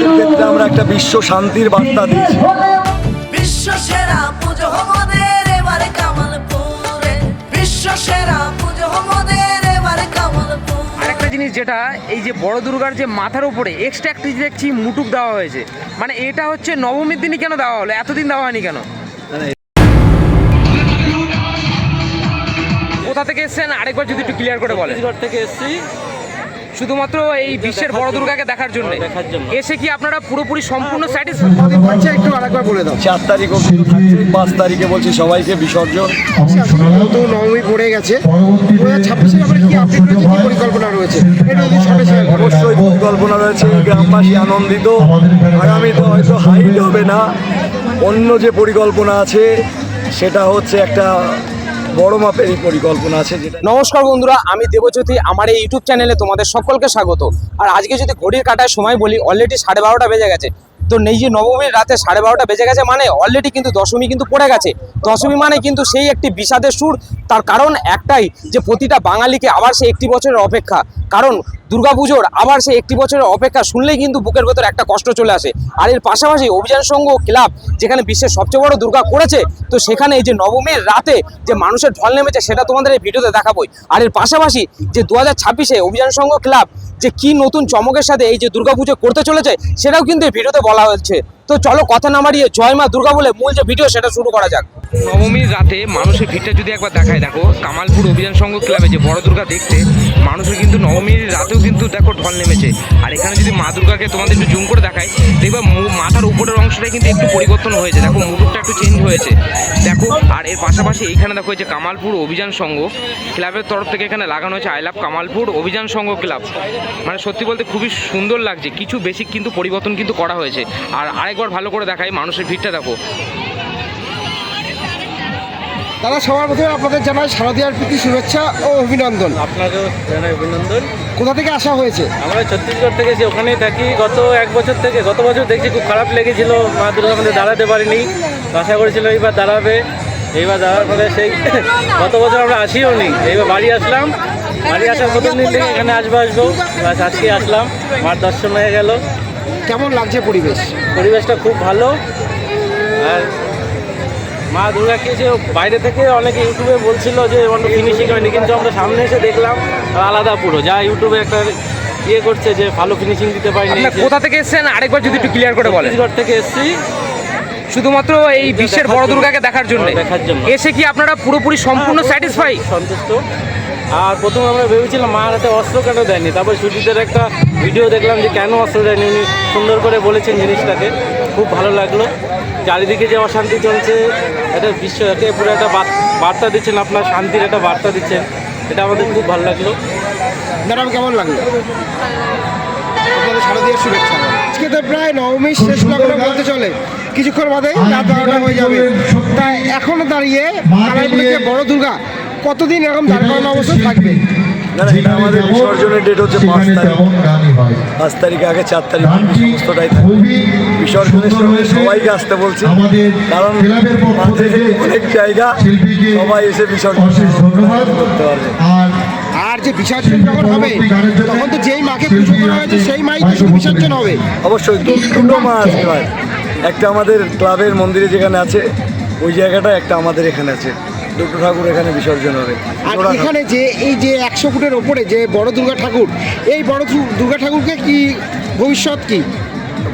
ভক্তদের ক্ষেত্রে আমরা একটা বিশ্ব শান্তির বার্তা দিয়েছি। বিশ্ব সেরা পুজো আমাদের এবারে কামালপুরে, বিশ্ব সেরা পুজো আমাদের এবারে কামালপুরে। আরেকটা জিনিস যেটা এই যে বড় দুর্গার যে মাথার উপরে এক্সট্রা একটা দেখছি মুটুক দেওয়া হয়েছে, মানে এটা হচ্ছে নবমীর দিনই কেন দেওয়া হলো, এতদিন দেওয়া হয়নি কেন? কোথা থেকে এসেছেন আরেকবার যদি একটু ক্লিয়ার করে বলেন। ছত্তিশগড় থেকে এসেছি শুধুমাত্র এই বিশ্বের বড় দুর্গাকে দেখার জন্য দেখার জন্য। এসে কি আপনারা পুরোপুরি সম্পূর্ণ স্যাটিসফাইড? একটু আরেকবার বলে দাও। 4 তারিখ অবধি থাকছে, 5 তারিখে বলছি সবাইকে বিসর্জন। তো নবমী পড়ে গেছে, 2026 ব্যাপারে কি আপডেট রয়েছে, কি পরিকল্পনা রয়েছে, এটা যদি সবাই শেয়ার করো। অবশ্যই পরিকল্পনা রয়েছে, গ্রামবাসী আনন্দিত। আগামীতে হয়তো হাইট হবে না, অন্য যে পরিকল্পনা আছে সেটা হচ্ছে একটা বড় মাপের পরিকল্পনা আছে যেটা। নমস্কার বন্ধুরা, আমি দেবজ্যোতি, আমার এই ইউটিউব চ্যানেলে তোমাদের সকলকে স্বাগত। আর আজকে যদি ঘড়ির কাটায় সময় বলি, অলরেডি 12:30 বেজে গেছে। তো এই যে নবমীর রাতে 12:30 বেজে গেছে মানে অলরেডি কিন্তু দশমী কিন্তু পড়ে গেছে। দশমী মানে কিন্তু সেই একটি বিষাদের সুর। তার কারণ একটাই, যে প্রতিটা বাঙালিকে আবার সে একটি বছরের অপেক্ষা। কারণ দুর্গাপুজোর আবার সে একটি বছরের অপেক্ষা শুনলেই কিন্তু বুকের ভেতর একটা কষ্ট চলে আসে। আর এর পাশাপাশি অভিযান সংঘ ক্লাব যেখানে বিশ্বের সবচেয়ে বড় দুর্গা করেছে, তো সেখানে এই যে নবমীর রাতে যে মানুষের ঢল নেমেছে সেটা তোমাদের এই ভিডিওতে দেখাবোই। আর এর পাশাপাশি যে 2026-এ অভিযান সংঘ ক্লাব যে কি নতুন চমকের সাথে এই যে দুর্গাপুজো করতে চলেছে সেটাও কিন্তু এই ভিডিওতে বলা হচ্ছে। তো চলো কথা না বাড়িয়ে জয় মা দুর্গা বলে মূল যে ভিডিও সেটা শুরু করা যাক। নবমীর রাতে মানুষের ভিড়টা যদি একবার দেখায়, দেখো কামালপুর অভিযান সংঘ ক্লাবে যে বড় দুর্গা দেখতে মানুষের কিন্তু নবমীর রাতেও কিন্তু দেখো ঢল নেমেছে। আর এখানে যদি মা দুর্গাকে তোমাদের একটু জুম করে দেখায়, দেখবে মাথার উপরের অংশটাই কিন্তু একটু পরিবর্তন হয়েছে, দেখো মুকুটটা একটু চেঞ্জ হয়েছে দেখো। আর এর পাশাপাশি এইখানে দেখো যে কামালপুর অভিযান সংঘ ক্লাবের তরফ থেকে এখানে লাগানো হয়েছে আই লাভ কামালপুর অভিযান সংঘ ক্লাব। মানে সত্যি বলতে খুবই সুন্দর লাগছে, কিছু বেসিক কিন্তু পরিবর্তন কিন্তু করা হয়েছে। আর আরেকবার ভালো করে দেখাই মানুষের ভিড়টা দেখো। দাদা, সবার প্রথমে আপনাদের জানাই শারদীয়ার প্রীতি শুভেচ্ছা ও অভিনন্দন। আপনাকেও জানাই অভিনন্দন। কোথা থেকে আসা হয়েছে? আমরা ছত্তিশগড় থেকে এসে ওখানেই থাকি গত 1 বছর থেকে। গত বছর দেখছি খুব খারাপ লেগেছিল, মা দুর্গা আমাদের দাঁড়াতে পারিনি। আশা করেছিল এইবার দাঁড়াবে, এইবার দাঁড়ার ফলে সেই গত বছর আমরা আসিও নি, এইবার বাড়ি আসলাম। বাড়ি আসার প্রথম দিন থেকে এখানে আসবো বাস আজকে আসলাম, মার দর্শন হয়ে গেল। কেমন লাগছে পরিবেশ? পরিবেশটা খুব ভালো। আর মা দুর্গাকে যে বাইরে থেকে অনেকে ইউটিউবে বলছিল যে অন্য ফিনিশিং হয়নি, কিন্তু আমরা সামনে এসে দেখলাম আলাদা পুরো, যা ইউটিউবে একটা ইয়ে করছে যে ভালো ফিনিশিং দিতে পারিনি। কোথা থেকে এসেছেন আরেকবার যদি একটু ক্লিয়ার করে বলেন। ছত্তিশগড় থেকে এসেছি শুধুমাত্র এই বিশ্বের বড় দুর্গাকে দেখার জন্য দেখার জন্য। এসে কি আপনারা পুরোপুরি সম্পূর্ণ স্যাটিসফাই? সন্তুষ্ট। আর প্রথমে আমরা ভেবেছিলাম মার হাতে অস্ত্র কেন দেয়নি, তারপর সুজিতের একটা ভিডিও দেখলাম যে কেন অস্ত্র দেয়নি, উনি সুন্দর করে বলেছেন জিনিসটাকে, খুব ভালো লাগলো। চারিদিকে যে অশান্তি চলছে, এটা বিশ্বকে পুরো একটা বার্তা দিচ্ছেন, আপনার শান্তির একটা বার্তা দিচ্ছেন, এটা আমাদের খুব ভালো লাগলো। ম্যাডাম, কেমন লাগলো? আপনাদের শারদীয়ার শুভেচ্ছা। আজকে তো প্রায় নবমীর শেষ লগ্ন বলতে চলে, কিছুক্ষণ বাদে রাত 12টা হয়ে যাবে। তাই এখনো দাঁড়িয়ে কামালপুরে বড় দুর্গা কতদিন এরকম দাঁড় করানো অবস্থায় থাকবে? না, এটা আমাদের বিসর্জনের ডেট হচ্ছে 5 তারিখ। 5 তারিখে আগে 4 তারিখ সমস্তটাই থাকবে। বিসর্জনের সঙ্গে সবাইকে আসতে বলছি, কারণ মাঝে অনেক জায়গা সবাই এসে বিসর্জন করতে পারবে। আর যে বিসর্জন যখন হবে তখন তো যেই মাকে পুজো করা হয়েছে সেই মাই তো শুধু বিসর্জন হবে। অবশ্যই দুটো মা আসবে ভাই, একটা আমাদের ক্লাবের মন্দিরে যেখানে আছে ওই জায়গাটা, একটা আমাদের এখানে আছে, দুটো ঠাকুর এখানে বিসর্জন হবে। আর এখানে যে এই যে 100 ফুটের ওপরে যে বড় দুর্গা ঠাকুর, এই বড় দুর্গা ঠাকুরকে কি ভবিষ্যৎ কি?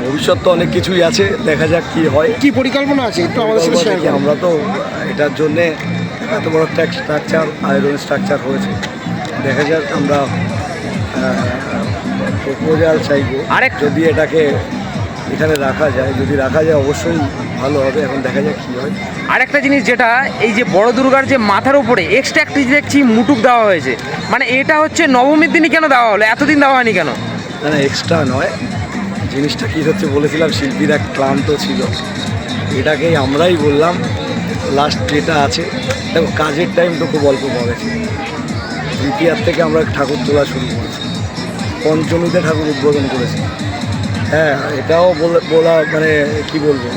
ভবিষ্যৎ তো অনেক কিছুই আছে, দেখা যাক কি হয়, কি পরিকল্পনা আছে একটু আমাদের সাথে শেয়ার করুন। আমরা তো এটার জন্যে এত বড় একটা স্ট্রাকচার, আয়রন স্ট্রাকচার হয়েছে, দেখা যাক। আমরা প্রপোজাল চাইবো যদি এটাকে এখানে রাখা যায়, যদি রাখা যায় অবশ্যই ভালো হবে। এখন দেখা যাক কী হয়। আরেকটা জিনিস যেটা এই যে বড় দুর্গার যে মাথার উপরে এক্সট্রা একটা দেখছি মুটুক দেওয়া হয়েছে, মানে এটা হচ্ছে নবমীর দিনই কেন দেওয়া হলো, এতদিন দেওয়া হয়নি কেন? না, এক্সট্রা নয়, জিনিসটা কী হচ্ছে বলেছিলাম, শিল্পীরা ক্লান্ত ছিল, এটাকেই আমরাই বললাম লাস্ট যেটা আছে। দেখো কাজের টাইম তো খুব অল্প পড়েছে, দ্বিতীয়ার থেকে আমরা ঠাকুর তোলা শুরু করেছি, পঞ্চমীতে ঠাকুর উদ্বোধন করেছি। হ্যাঁ, এটাও বলা মানে কি বলবো,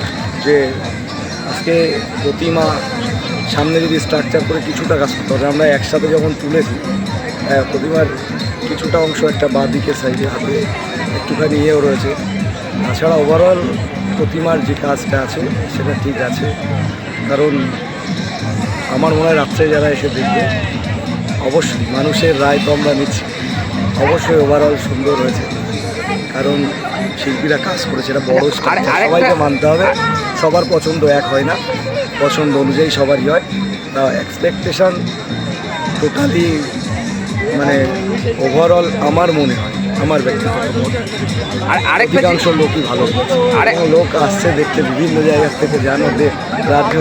যে আজকে প্রতিমা সামনে যদি স্ট্রাকচার করে কিছুটা কাজ করতে হবে। আমরা একসাথে যখন তুলেছি প্রতিমার কিছুটা অংশ একটা বাঁ দিকের সাইডে হাতে একটুখানি ইয়েও রয়েছে, তাছাড়া ওভারঅল প্রতিমার যে কাজটা আছে সেটা ঠিক আছে, কারণ আমার মনে হয় রাত্রে যারা এসে দেখবে অবশ্যই মানুষের রায় তো আমরা নিচ্ছি, অবশ্যই ওভারঅল সুন্দর হয়েছে, কারণ শিল্পীরা কাজ করেছে, এটা বড় structure, সবাইকে মানতে হবে, সবার পছন্দ এক হয় না, পছন্দ অনুযায়ী সবারই হয়, তা এক্সপেকটেশন টোটালি মানে ওভারঅল আমার মনে হয়, আমার ব্যক্তিগত মত, আর আরেকটা অধিকাংশ লোকই ভালো লোক আসছে দেখতে, বিভিন্ন জায়গার থেকে জানো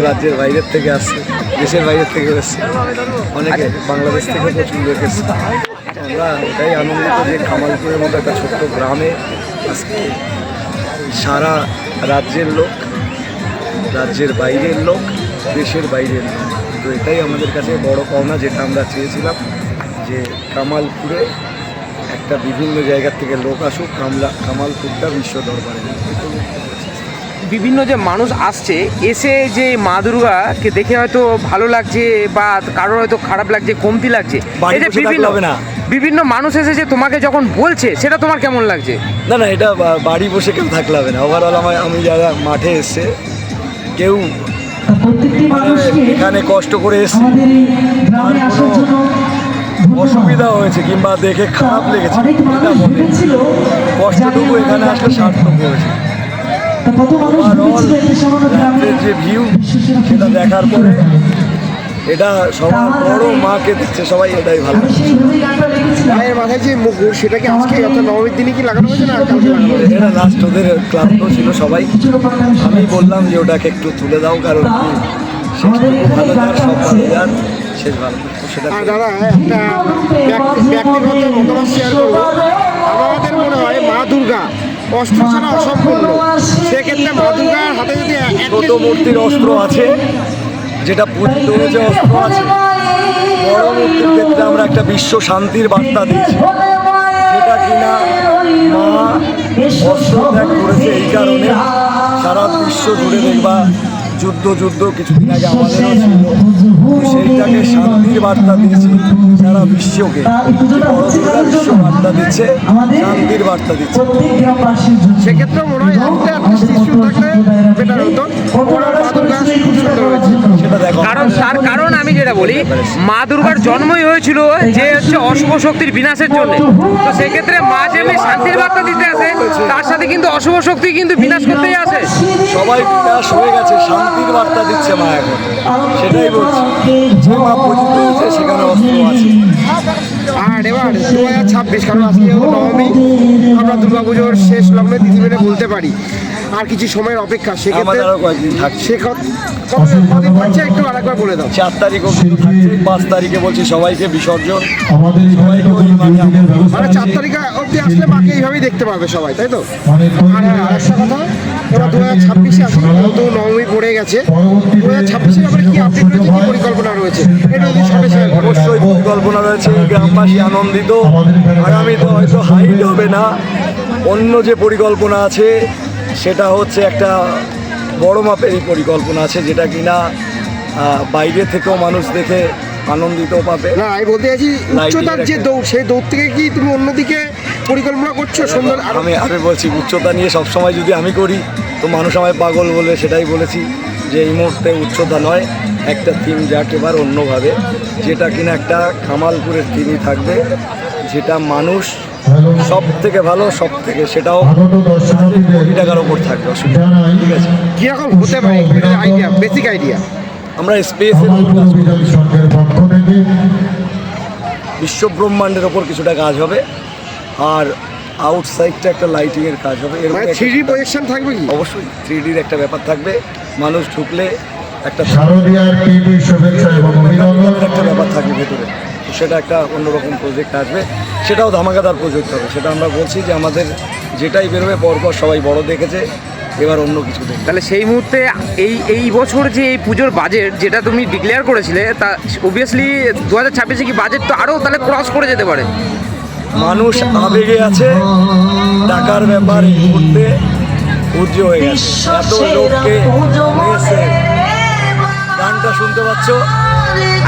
রাজ্যের বাইরের থেকে আসছে, দেশের বাইরের থেকে এসছে, অনেকে বাংলাদেশ থেকে প্রচুর লোক এসছে। আমরা এটাই আনন্দিত যে কামালপুরের মতো একটা ছোট্ট গ্রামে আজকে সারা রাজ্যের লোক, রাজ্যের বাইরের লোক, দেশের বাইরের লোক, তো এটাই আমাদের কাছে বড় পাওনা, যেটা আমরা চেয়েছিলাম যে কামালপুরে একটা বিভিন্ন জায়গার থেকে লোক আসুক, কামালপুরটা বিশ্ব দরবারে। বিভিন্ন যে মানুষ আসছে, এসে যে মা দুর্গাকে দেখে হয়তো ভালো লাগছে বা কারোর হয়তো খারাপ লাগছে, কমতি লাগছে, বাড়ি এই যে বসে থাকলে হবে না। বিভিন্ন মানুষ এসেছে তোমাকে যখন বলছে, সেটা তোমার কেমন লাগছে? না না, এটা বাড়ি বসে কেউ থাকলে হবে না। ওভারঅল আমি যারা মাঠে এসছে, কেউ এখানে কষ্ট করে এসছে, আর কোনো অসুবিধা হয়েছে কিংবা দেখে খারাপ লেগেছে এটা মনে, কষ্টটুকু এখানে আসলে সার্থক হয়েছে। ওভারঅল রাত্রের যে ভিউ সেটা দেখার পরে এটা সবার বড় মাকে দেখছে সবাই, এটাই ভালো। মায়ের মাথায় যে মুকুট, সেটা কি আজকে অর্থাৎ নবমীর দিনে কি লাগানো হয়েছে না কালকে লাগানো হয়েছে? এটা লাস্ট ওদের ক্লান্ত ছিল সবাই, আমি বললাম যে ওটাকে একটু তুলে দাও, কারণ কি শেষটুকু ভালো যার, সব ভালো যার, শেষ ভালো, সেটা আর দাদা একটা ব্যক্তিগত মতামত শেয়ার করবো। আমাদের মনে হয় মা দুর্গা অস্ত্র ছাড়া অসম্পূর্ণ, সেক্ষেত্রে মা দুর্গার হাতে যদি ছোট মূর্তির অস্ত্র আছে, যেটা পূজিত হয়েছে অস্ত্র আছে, বড় মূর্তির ক্ষেত্রে আমরা একটা বিশ্ব শান্তির বার্তা দিয়েছি, যেটা কিনা মা অস্ত্র ত্যাগ করেছে এই কারণে সারা বিশ্ব জুড়ে দেখবা যুদ্ধ কিছুদিন আগে আমাদেরও ছিল, সেইটাকে শান্তির বার্তা দিয়েছি সারা বিশ্বকে, বড় দুর্গা বিশ্ব বার্তা দিচ্ছে, শান্তির বার্তা দিচ্ছে। সেক্ষেত্রে মনে হয় একটা শিশু থাকলে বেটার হতো। ওরা মা দুর্গা খুব সুন্দর হয়েছে, সেটা দেখো, তার কারণ আমি যেটা বলি, মা দুর্গার জন্মই হয়েছিল যে হচ্ছে অশুভ শক্তির বিনাশের জন্য, তো সেক্ষেত্রে মা যেমনি শান্তির বার্তা দিতে আসে, তার সাথে কিন্তু অশুভ শক্তি কিন্তু বিনাশ করতেই আসে। সবাই বিনাশ হয়ে গেছে, শান্তির বার্তা দিচ্ছে মা এখন, সেটাই বলছি, যে মা পূজিত হয়েছে সেখানে অস্ত্র আছে। আর এবার 2026, কারণ আজকে নবমী, আমরা দুর্গাপুজোর শেষ লগ্নে দিদিমেনে বলতে পারি আর কিছু সময়ের অপেক্ষা, সেক্ষেত্রে আমাদের আরও কয়েকদিন থাকছে, সে কদিন থাকছে একটু আরেকবার বলে দাও। 4 তারিখ অবধি থাকছে, 5 তারিখে বলছি সবাইকে বিসর্জন, সবাইকে ওই মানে 4 তারিখ অবধি আসলে মাকে এইভাবেই দেখতে পারবে সবাই, তাই তো? আর হ্যাঁ, আরেকটা কথা, এবার 2026-এ আসি, যেহেতু নবমী পড়ে গেছে, 2026-এর ব্যাপারে কি আপডেট রয়েছে, কি পরিকল্পনা রয়েছে, এটা যদি সবাই শেয়ার করো। অবশ্যই পরিকল্পনা রয়েছে, গ্রামবাসী আনন্দিত, আগামীতে হয়তো হাইট হবে না, অন্য যে পরিকল্পনা আছে সেটা হচ্ছে একটা বড় মাপেরই পরিকল্পনা আছে, যেটা কিনা বাইরে থেকেও মানুষ দেখে আনন্দিত পাবে। না, আমি বলতে চাইছি উচ্চতার যে দৌড়, সেই দৌড় থেকে কি তুমি অন্যদিকে পরিকল্পনা করছো সুন্দর? আমি বলছি উচ্চতা নিয়ে সবসময় যদি আমি করি তো মানুষ আমায় পাগল বলে, সেটাই বলেছি যে এই মুহূর্তে উচ্চতা নয়, একটা থিম যাক এবার অন্যভাবে, যেটা কিনা একটা কামালপুরের থিমই থাকবে, যেটা মানুষ সব থেকে ভালো, সব থেকে সেটাও কোটি টাকার ওপর থাকবে, অসুবিধা নেই, ঠিক আছে? কিরকম হতে পারে আইডিয়া, বেসিক আইডিয়া? আমরা স্পেসের বিশ্ব ব্রহ্মাণ্ডের ওপর কিছুটা কাজ হবে, আর আউটসাইডটা একটা লাইটিংয়ের কাজ হবে, এর মানে 3D প্রজেকশন থাকবে কি? অবশ্যই 3Dর একটা ব্যাপার থাকবে, মানুষ ঢুকলে একটা একটা ব্যাপার থাকবে ভেতরে, তো সেটা একটা অন্যরকম প্রজেক্ট আসবে, সেটাও ধামাকাদার প্রজেক্ট হবে, সেটা আমরা বলছি যে আমাদের যেটাই বেরোবে পরপর সবাই বড় দেখেছে, এবার অন্য কিছু দেখবে। তাহলে সেই মুহূর্তে এই বছর যে এই পুজোর বাজেট যেটা তুমি ডিক্লেয়ার করেছিলে, তা অবভিয়াসলি 2026-এ কি বাজেট তো আরও তাহলে ক্রস করে যেতে পারে? মানুষ আবেগে আছে, টাকার ব্যাপার এই মুহূর্তে উজ্জ হয়ে গেছে, এত লোককে নিয়েছে, গানটা শুনতে পাচ্ছ।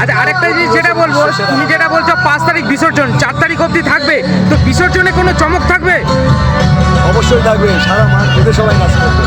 আচ্ছা, আরেকটা জিনিস যেটা বলবো, তুমি যেটা বলছো 5 তারিখ বিসর্জন, 4 তারিখ অবধি থাকবে, তো বিসর্জনে কোনো চমক থাকবে? অবশ্যই থাকবে, সারা মাঠ বেঁধে সবাই নাচ করবে।